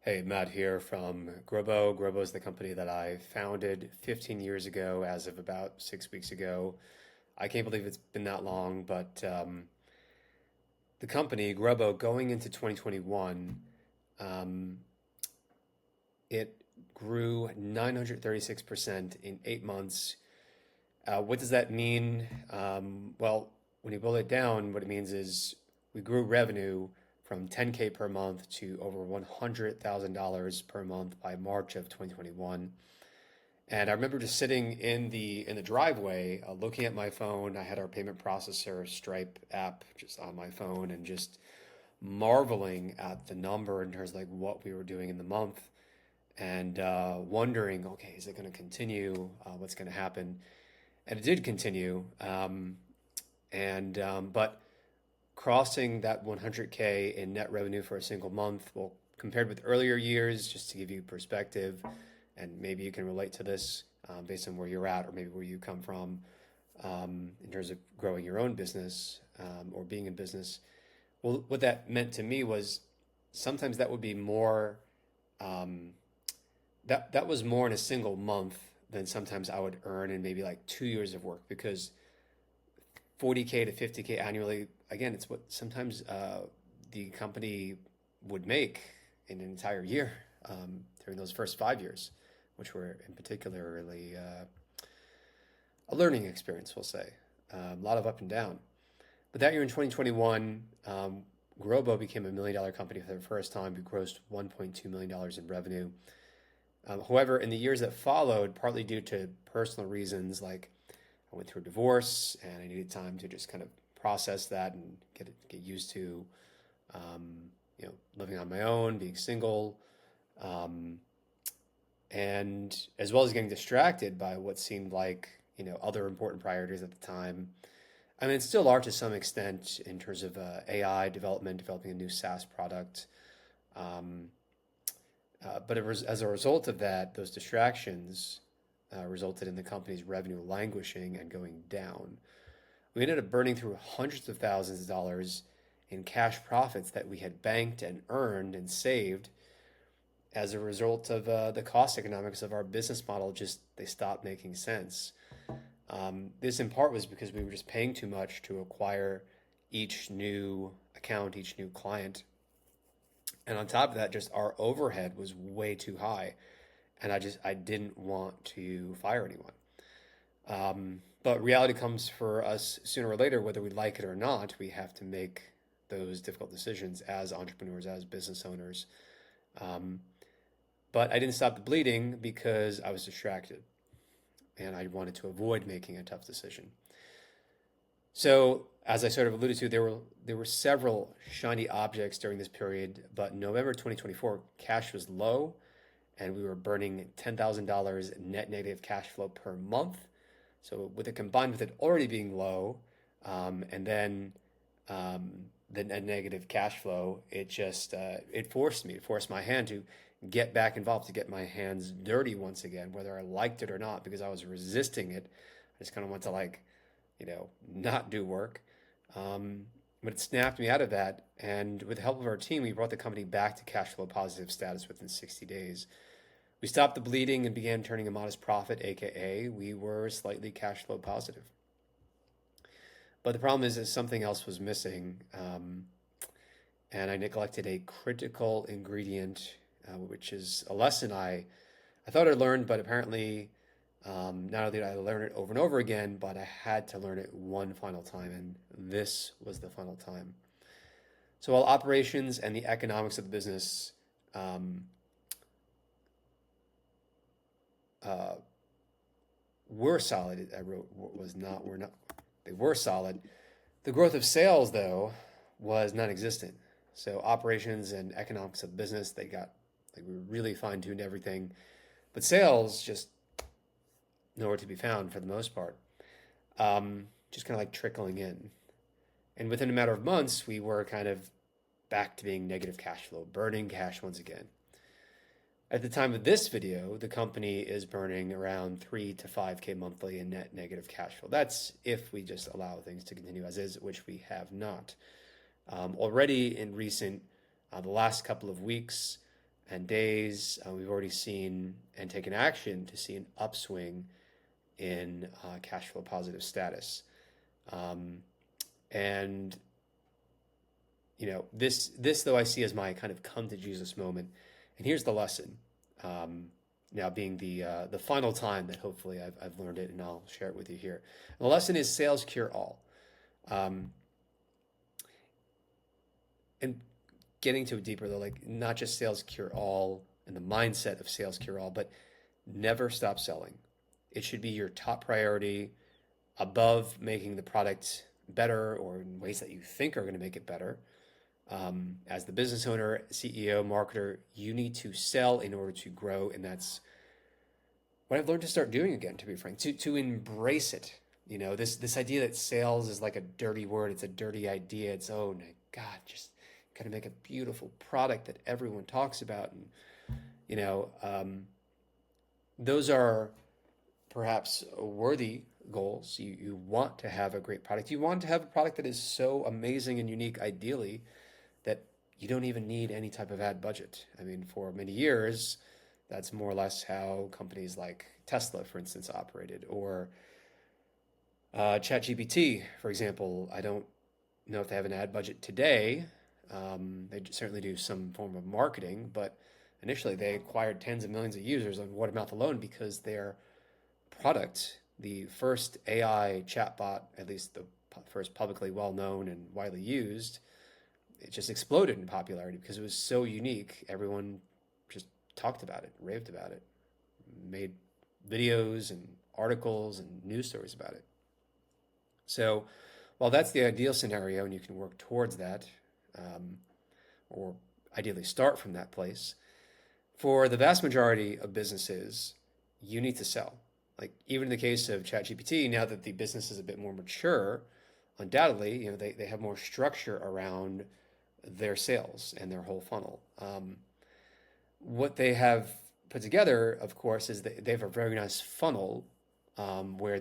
Hey, Matt here from Growbo. Growbo is the company that I founded 15 years ago as of about 6 weeks ago. I can't believe it's been that long, but the company, Growbo, going into 2021, um, it grew 936% in 8 months. What does that mean? Well, when you boil it down, what it means is we grew revenue from 10K per month to over $100,000 per month by March of 2021. And I remember just sitting in the driveway, looking at my phone. I had our payment processor Stripe app just on my phone, and just marveling at the number in terms of like what we were doing in the month, and wondering, okay, is it going to continue? What's going to happen? And it did continue. But crossing that 100K in net revenue for a single month, well, compared with earlier years, just to give you perspective, and maybe you can relate to this based on where you're at or maybe where you come from in terms of growing your own business or being in business. Well, what that meant to me was sometimes that would be more, um, that was more in a single month than sometimes I would earn in maybe like 2 years of work, because 40K to 50K annually, again, it's what sometimes the company would make in an entire year during those first 5 years, which were in particularly a learning experience, we'll say. A lot of up and down. But that year in 2021, Growbo became $1 million company for the first time. We grossed $1.2 million in revenue. However, in the years that followed, partly due to personal reasons, like I went through a divorce and I needed time to just kind of process that and get used to, living on my own, being single, um, and as well as getting distracted by what seemed like other important priorities at the time. I mean, it's still are to some extent in terms of AI development, developing a new SaaS product. Um, but as a result of that, those distractions resulted in the company's revenue languishing and going down. We ended up burning through hundreds of thousands of dollars in cash profits that we had banked and earned and saved as a result of the cost economics of our business model. Just they stopped making sense. This in part was because we were just paying too much to acquire each new account, each new client. And on top of that, just our overhead was way too high. And I didn't want to fire anyone. But reality comes for us sooner or later, whether we like it or not. We have to make those difficult decisions as entrepreneurs, as business owners. Um, but I didn't stop the bleeding because I was distracted and I wanted to avoid making a tough decision. So, as I sort of alluded to, there were several shiny objects during this period, but in November 2024, cash was low, and we were burning $10,000 net negative cash flow per month. So, with it combined with it already being low, and then the net negative cash flow, it forced my hand to get back involved, to get my hands dirty once again, whether I liked it or not, because I was resisting it. I just kind of want to not do work. But it snapped me out of that. And with the help of our team, we brought the company back to cash flow positive status within 60 days. We stopped the bleeding and began turning a modest profit, aka we were slightly cash flow positive. But the problem is that something else was missing, and I neglected a critical ingredient, which is a lesson I thought I learned, but apparently not only did I learn it over and over again, but I had to learn it one final time, and this was the final time. So while operations and the economics of the business uh, were solid, I wrote was not, were not, they were solid. The growth of sales, though, was non-existent. So operations and economics of business, we really fine-tuned everything, but sales just nowhere to be found for the most part. Just kind of like trickling in. And within a matter of months, we were kind of back to being negative cash flow, burning cash once again. At the time of this video, the company is burning around 3 to 5K monthly in net negative cash flow. That's if we just allow things to continue as is, which we have not. Already in the last couple of weeks, and days. We've already seen and taken action to see an upswing in cash flow positive status. Um, and this though I see as my kind of come to Jesus moment. And here's the lesson. Um, Now being the final time that hopefully I've learned it, and I'll share it with you here. And the lesson is sales cure all. Um, and getting to it deeper though, like not just sales cure all and the mindset of sales cure all, but never stop selling. It should be your top priority above making the product better or in ways that you think are going to make it better. As the business owner, CEO, marketer, you need to sell in order to grow, and that's what I've learned to start doing again. To be frank, to embrace it. This idea that sales is like a dirty word. It's a dirty idea. It's oh my God, just kind of make a beautiful product that everyone talks about, and you know, um, those are perhaps worthy goals. You want to have a great product. You want to have a product that is so amazing and unique, ideally, that you don't even need any type of ad budget. I mean, for many years, that's more or less how companies like Tesla, for instance, operated, or ChatGPT, for example. I don't know if they have an ad budget today. They certainly do some form of marketing, but initially they acquired tens of millions of users on word of mouth alone because their product, the first AI chatbot, at least the first publicly well known and widely used, it just exploded in popularity because it was so unique. Everyone just talked about it, raved about it, made videos and articles and news stories about it. So, while that's the ideal scenario, and you can work towards that, um, or ideally start from that place, for the vast majority of businesses, you need to sell. Like even in the case of ChatGPT, now that the business is a bit more mature, undoubtedly, they have more structure around their sales and their whole funnel. What they have put together, of course, is they have a very nice funnel where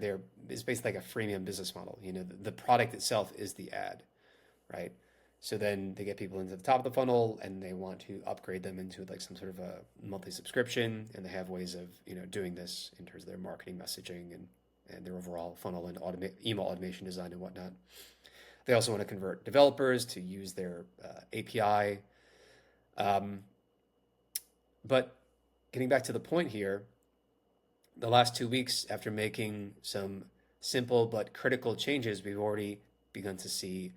it's basically like a freemium business model. The product itself is the ad, right? So then they get people into the top of the funnel and they want to upgrade them into like some sort of a monthly subscription. And they have ways of, doing this in terms of their marketing messaging and their overall funnel and email automation design and whatnot. They also want to convert developers to use their API. Um, but getting back to the point here, the last 2 weeks after making some simple but critical changes, we've already begun to see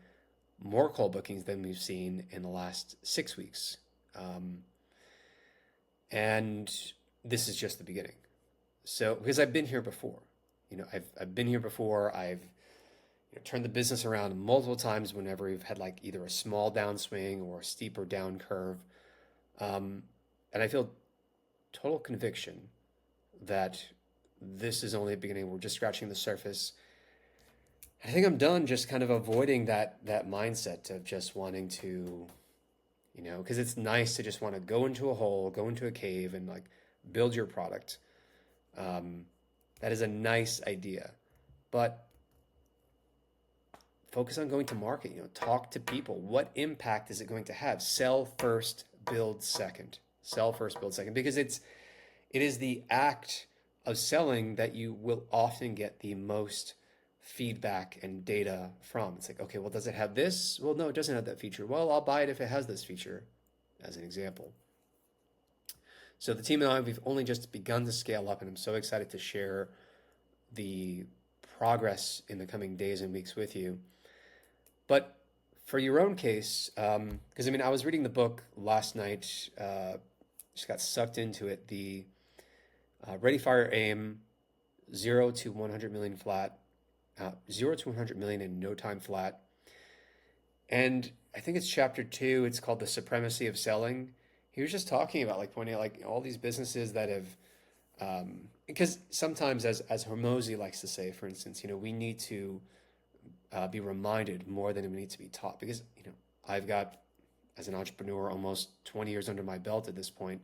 more call bookings than we've seen in the last 6 weeks. Um, and this is just the beginning. So, because I've been here before, I've been here before. I've turned the business around multiple times whenever we've had like either a small downswing or a steeper down curve. And I feel total conviction that this is only the beginning. We're just scratching the surface. I think I'm done just kind of avoiding that mindset of just wanting to, because it's nice to just want to go into a hole, go into a cave, and like build your product. That is a nice idea, but focus on going to market. Talk to people. What impact is it going to have? Sell first, build second. Sell first, build second, because it is the act of selling that you will often get the most feedback and data from. It's like, okay, well, does it have this? Well, no, it doesn't have that feature. Well, I'll buy it if it has this feature, as an example. So the team and I, we've only just begun to scale up, and I'm so excited to share the progress in the coming days and weeks with you. But for your own case, because I was reading the book last night, just got sucked into it. The Ready, Fire, Aim, 0 to 100 million flat, 0 to 100 million in no time flat. And I think it's chapter 2. It's called The Supremacy of Selling. He was just talking about, like, pointing out, like, all these businesses that have, because sometimes, as Hormozy likes to say, for instance, we need to be reminded more than we need to be taught. Because, I've got, as an entrepreneur, almost 20 years under my belt at this point.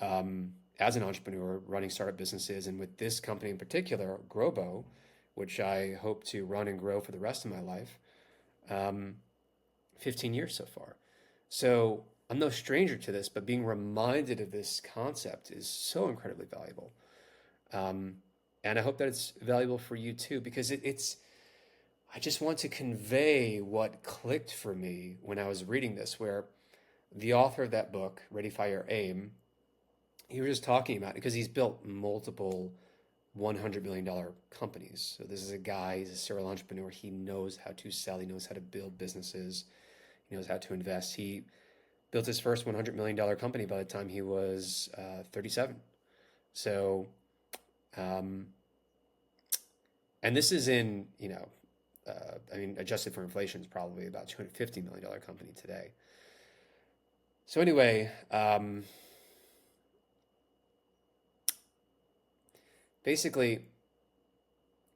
As an entrepreneur running startup businesses, and with this company in particular, Growbo, which I hope to run and grow for the rest of my life, 15 years so far. So I'm no stranger to this, but being reminded of this concept is so incredibly valuable. Um, and I hope that it's valuable for you too, because I just want to convey what clicked for me when I was reading this, where the author of that book, Ready, Fire, Aim, he was just talking about it because he's built multiple $100 million companies. So this is a guy, he's a serial entrepreneur. He knows how to sell, he knows how to build businesses, he knows how to invest. He built his first $100 million company by the time he was 37. So, um, and this is in, I mean, adjusted for inflation, is probably about $250 million company today. So anyway, basically,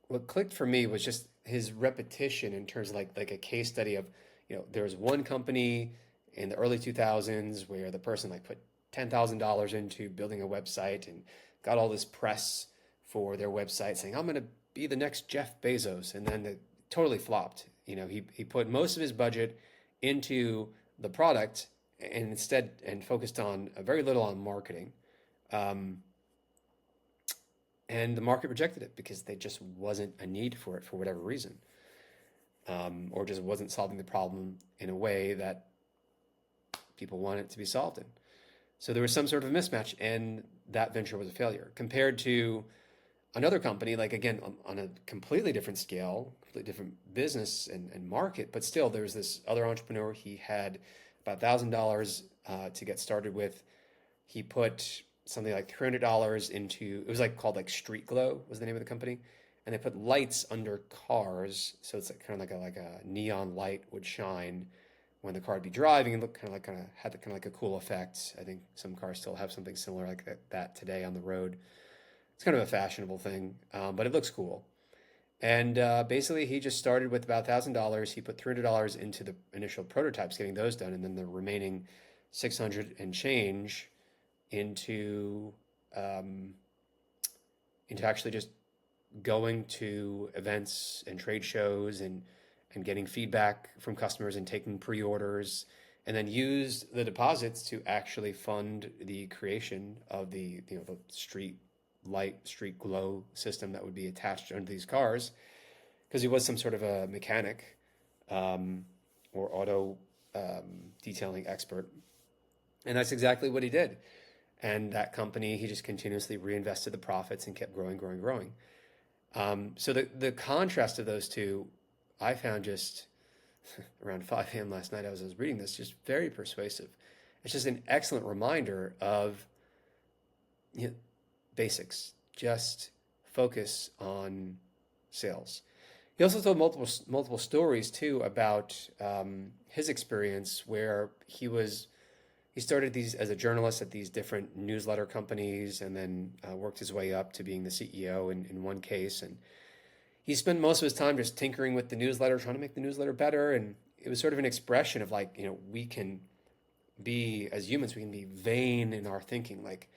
what clicked for me was just his repetition in terms of like a case study of, there was one company in the early 2000s where the person like put $10,000 into building a website and got all this press for their website saying, I'm going to be the next Jeff Bezos. And then it totally flopped. He put most of his budget into the product and focused on very little on marketing. Um, and the market rejected it because there just wasn't a need for it for whatever reason, or just wasn't solving the problem in a way that people want it to be solved in. So there was some sort of mismatch, and that venture was a failure compared to another company, like again, on a completely different scale, completely different business and market, but still there was this other entrepreneur. He had about $1,000 to get started with. He put something like $300 into, it was like called like Street Glow was the name of the company. And they put lights under cars. So it's like kind of like a neon light would shine when the car would be driving and look kind of had kind of like a cool effect. I think some cars still have something similar like that today on the road. It's kind of a fashionable thing, but it looks cool. And basically, he just started with about $1,000. He put $300 into the initial prototypes, getting those done, and then the remaining 600 and change into um, into actually just going to events and trade shows and getting feedback from customers and taking pre-orders, and then used the deposits to actually fund the creation of the street light, street glow system that would be attached under these cars, because he was some sort of a mechanic, um, or auto detailing expert, and that's exactly what he did. And that company, he just continuously reinvested the profits and kept growing, growing, growing. So the contrast of those two, I found just around 5 a.m. last night, as I was reading this, just very persuasive. It's just an excellent reminder of, you know, basics. Just focus on sales. He also told multiple stories too about his experience where he started these as a journalist at these different newsletter companies, and then worked his way up to being the CEO in one case. And he spent most of his time just tinkering with the newsletter, trying to make the newsletter better. And it was sort of an expression of like, we can be, as humans, we can be vain in our thinking. Like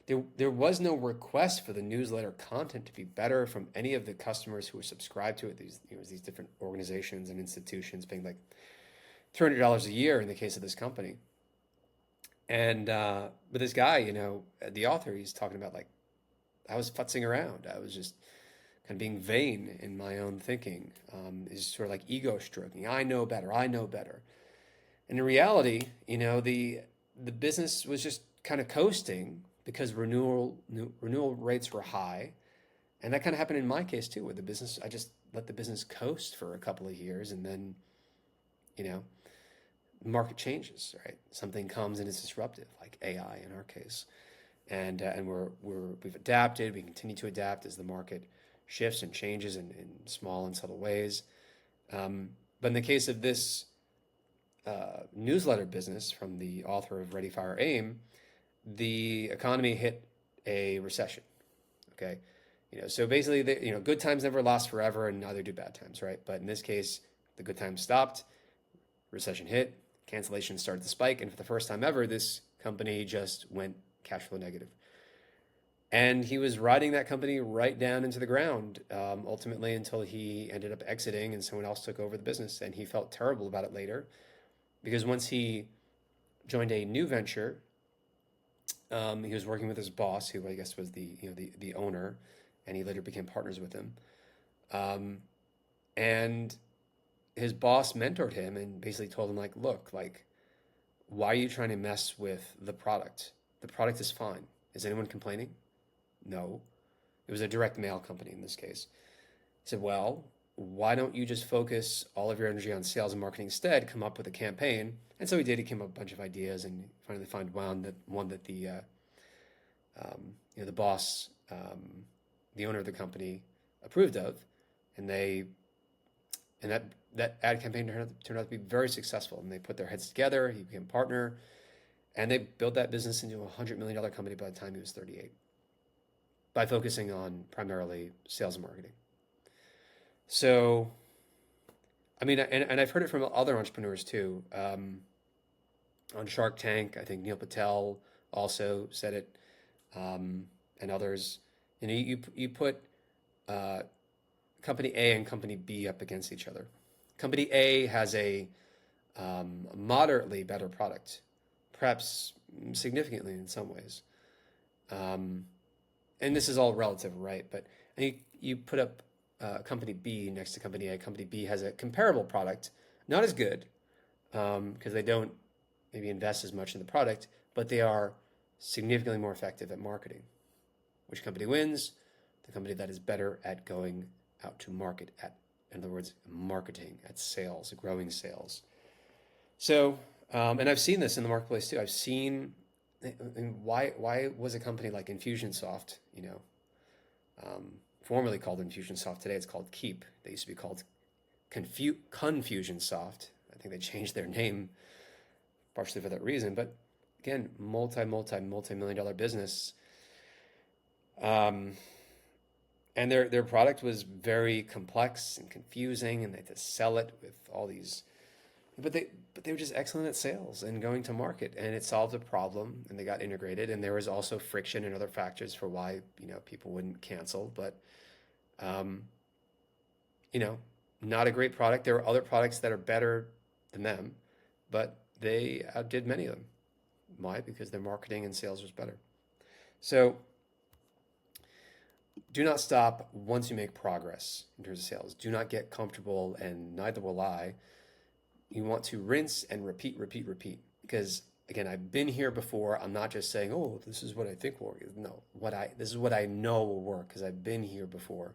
there was no request for the newsletter content to be better from any of the customers who were subscribed to it. These different organizations and institutions paying like $300 a year in the case of this company. And but this guy, the author, he's talking about like, I was futzing around. I was just kind of being vain in my own thinking. Is sort of like ego stroking. I know better. I know better. And in reality, the business was just kind of coasting because renewal rates were high, and that kind of happened in my case too, with the business. I just let the business coast for a couple of years, and then, you know, the market changes, right? Something comes and it's disruptive, like AI in our case, and we've adapted. We continue to adapt as the market shifts and changes in small and subtle ways. But in the case of this newsletter business from the author of Ready, Fire, Aim, the economy hit a recession. Okay, so basically, good times never last forever, and neither do bad times, right? But in this case, the good times stopped, recession hit, cancellations started to spike, and for the first time ever, this company just went cash flow negative. And he was riding that company right down into the ground, ultimately, until he ended up exiting and someone else took over the business. And he felt terrible about it later, because once he joined a new venture. He was working with his boss, who I guess was the owner, and he later became partners with him. Um, and his boss mentored him and basically told him like, look, like, why are you trying to mess with the product? The product is fine. Is anyone complaining? No. It was a direct mail company in this case. He said, well, why don't you just focus all of your energy on sales and marketing instead? Come up with a campaign. And so he did. He came up with a bunch of ideas and finally found one that the boss, the owner of the company, approved of, and that ad campaign turned out to be very successful. And they put their heads together. He became a partner, and they built that business into a $100 million company by the time he was 38 by focusing on primarily sales and marketing. So, I mean, and I've heard it from other entrepreneurs too. On Shark Tank, I think Neil Patel also said it, and others. You put uh, company A and company B up against each other. Company A has a moderately better product, perhaps significantly in some ways. Um, and this is all relative, right? But you put up company B next to company A. Company B has a comparable product, not as good because they don't maybe invest as much in the product, but they are significantly more effective at marketing. Which company wins? The company that is better at going out to market, at, in other words, marketing, at sales, growing sales. So, and I've seen this in the marketplace too. I've seen why was a company like Infusionsoft, formerly called Infusionsoft, today it's called Keep. They used to be called Confusionsoft. I think they changed their name partially for that reason. But again, multi million dollar business. Um, and their product was very complex and confusing, and they had to sell it with all these. But they were just excellent at sales and going to market, and it solved a problem, and they got integrated. And there was also friction and other factors for why people wouldn't cancel. But um, you know, not a great product. There are other products that are better than them, but they outdid many of them. Why? Because their marketing and sales was better. So do not stop once you make progress in terms of sales. Do not get comfortable, and neither will I. You want to rinse and repeat, repeat, repeat. Because again, I've been here before. I'm not just saying, "Oh, this is what I think will work." No, this is what I know will work because I've been here before.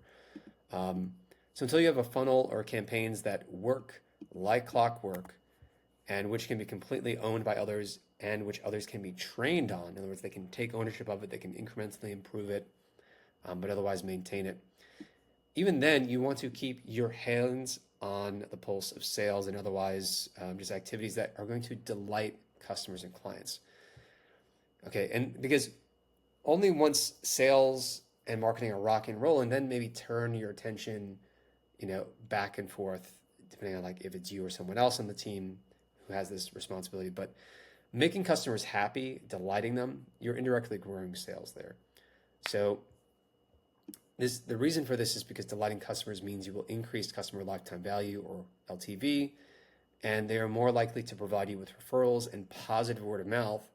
So until you have a funnel or campaigns that work like clockwork, and which can be completely owned by others, and which others can be trained on. In other words, they can take ownership of it. They can incrementally improve it, but otherwise maintain it. Even then, you want to keep your hands on the pulse of sales and otherwise just activities that are going to delight customers and clients. Okay, and because only once sales and marketing are rock and roll, and then maybe turn your attention, back and forth, depending on like if it's you or someone else on the team who has this responsibility. But making customers happy, delighting them, you're indirectly growing sales there. So the reason for this is because delighting customers means you will increase customer lifetime value, or LTV, and they are more likely to provide you with referrals and positive word of mouth,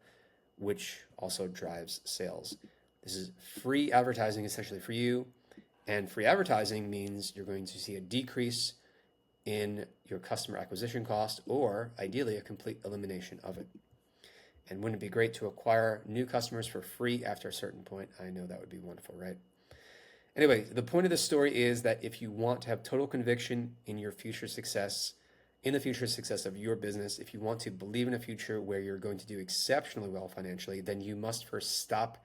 which also drives sales. This is free advertising essentially for you, and free advertising means you're going to see a decrease in your customer acquisition cost, or ideally a complete elimination of it. And wouldn't it be great to acquire new customers for free after a certain point? I know that would be wonderful, right? Anyway, the point of this story is that if you want to have total conviction in your future success, in the future success of your business, if you want to believe in a future where you're going to do exceptionally well financially, then you must first stop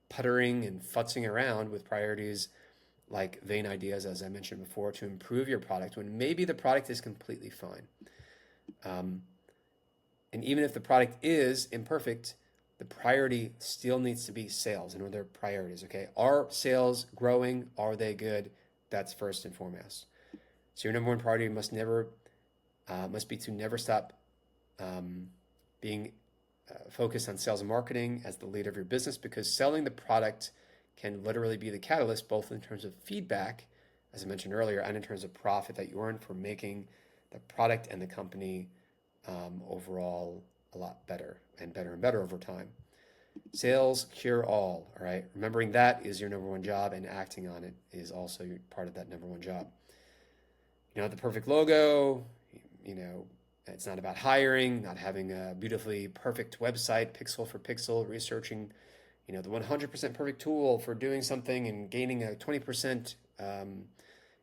puttering and futzing around with priorities like vain ideas, as I mentioned before, to improve your product when maybe the product is completely fine. And even if the product is imperfect, the priority still needs to be sales and other priorities, okay? Are sales growing? Are they good? That's first and foremost. So your number one priority must be to never stop being focused on sales and marketing as the leader of your business, because selling the product can literally be the catalyst, both in terms of feedback, as I mentioned earlier, and in terms of profit that you earn for making the product and the company overall a lot better and better and better over time. Sales cure all right? Remembering that is your number one job, and acting on it is also part of that number one job. You know, the perfect logo, you know, it's not about hiring, not having a beautifully perfect website, pixel for pixel, researching, you know, the 100% perfect tool for doing something and gaining a 20%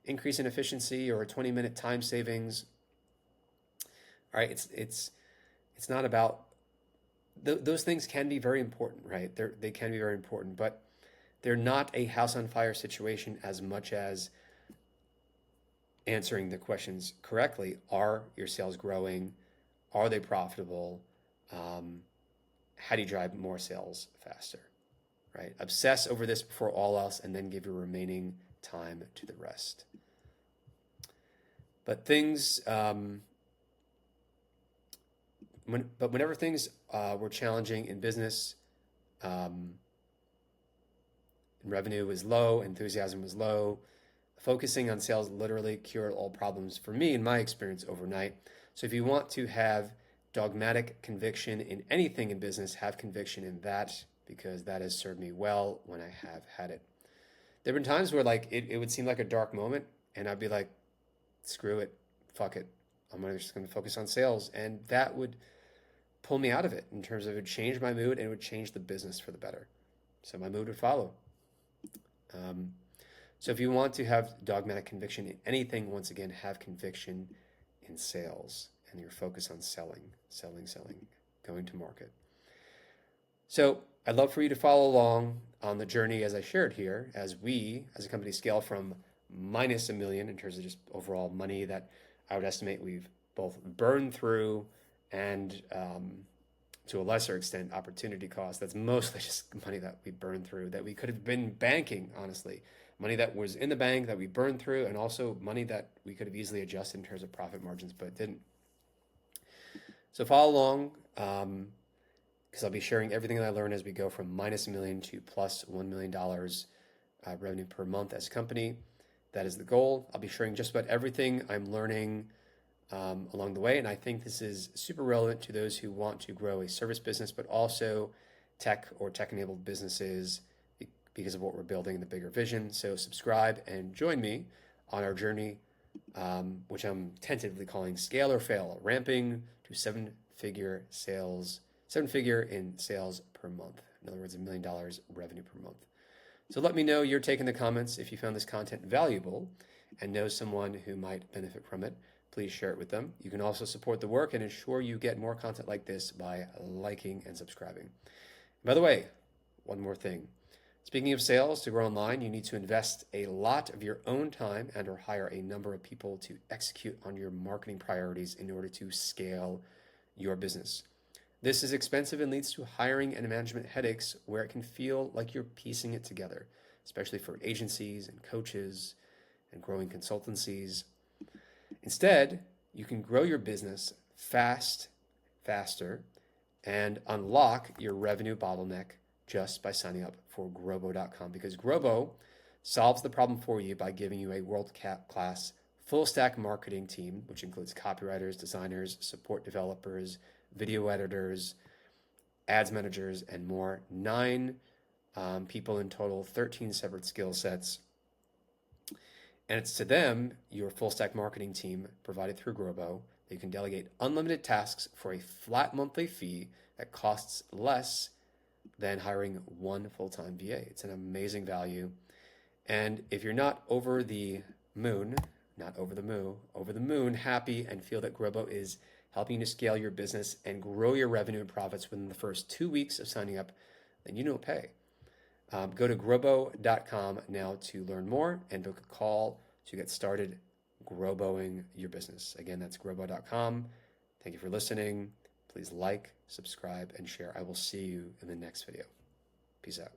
increase in efficiency or a 20-minute time savings. All right, it's not about those things can be very important, right? They can be very important, but they're not a house on fire situation as much as answering the questions correctly. Are your sales growing? Are they profitable? How do you drive more sales faster, right? Obsess over this before all else, and then give your remaining time to the rest. But whenever things were challenging in business, revenue was low, enthusiasm was low, focusing on sales literally cured all problems for me in my experience overnight. So if you want to have dogmatic conviction in anything in business, have conviction in that, because that has served me well when I have had it. There have been times where like it would seem like a dark moment, and I'd be like, screw it, fuck it, just gonna focus on sales, and that would pull me out of it in terms of it would change my mood and it would change the business for the better. So my mood would follow. So if you want to have dogmatic conviction in anything, once again, have conviction in sales and your focus on selling, going to market. So I'd love for you to follow along on the journey as I shared here, as we, as a company, scale from minus $1 million in terms of just overall money that I would estimate we've both burned through and to a lesser extent, opportunity cost. That's mostly just money that we burned through that we could have been banking, honestly. Money that was in the bank that we burned through, and also money that we could have easily adjusted in terms of profit margins, but didn't. So follow along, because I'll be sharing everything that I learned as we go from minus $1 million to plus $1 million revenue per month as a company. That is the goal. I'll be sharing just about everything I'm learning along the way, and I think this is super relevant to those who want to grow a service business, but also tech or tech-enabled businesses because of what we're building in the bigger vision. So subscribe and join me on our journey, which I'm tentatively calling Scale or Fail, ramping to seven-figure in sales per month. In other words, $1 million revenue per month. So let me know your take in the comments if you found this content valuable and know someone who might benefit from it. Please share it with them. You can also support the work and ensure you get more content like this by liking and subscribing. By the way, one more thing. Speaking of sales, to grow online, you need to invest a lot of your own time and or hire a number of people to execute on your marketing priorities in order to scale your business. This is expensive and leads to hiring and management headaches where it can feel like you're piecing it together, especially for agencies and coaches and growing consultancies. Instead, you can grow your business faster, and unlock your revenue bottleneck just by signing up for Growbo.com, because Growbo solves the problem for you by giving you a world-class full-stack marketing team, which includes copywriters, designers, support developers, video editors, ads managers, and more. 9 people in total, 13 separate skill sets. And it's to them, your full-stack marketing team provided through Growbo, that you can delegate unlimited tasks for a flat monthly fee that costs less than hiring one full-time VA. It's an amazing value. And if you're not over the moon happy and feel that Growbo is helping you to scale your business and grow your revenue and profits within the first 2 weeks of signing up, then you don't pay. Go to Growbo.com now to learn more and book a call to get started Growboing your business. Again, that's Growbo.com. Thank you for listening. Please like, subscribe, and share. I will see you in the next video. Peace out.